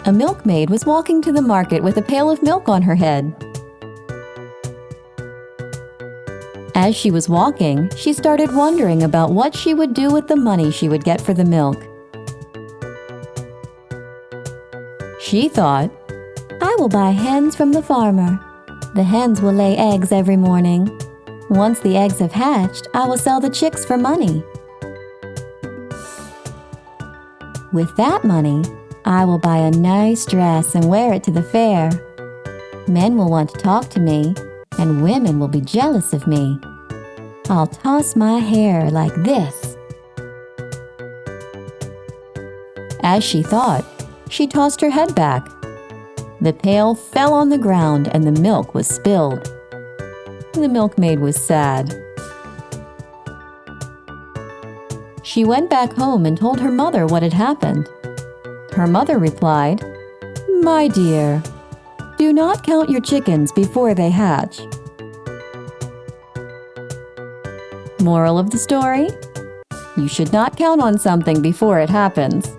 A milkmaid was walking to the market with a pail of milk on her head. As she was walking, she started wondering about what she would do with the money she would get for the milk. She thought, "I will buy hens from the farmer. The hens will lay eggs every morning. Once the eggs have hatched, I will sell the chicks for money. With that money, I will buy a nice dress and wear it to the fair. Men will want to talk to me, and women will be jealous of me. I'll toss my hair like this." As she thought, she tossed her head back. The pail fell on the ground and the milk was spilled. The milkmaid was sad. She went back home and told her mother what had happened. Her mother replied, "My dear, do not count your chickens before they hatch." Moral of the story: you should not count on something before it happens.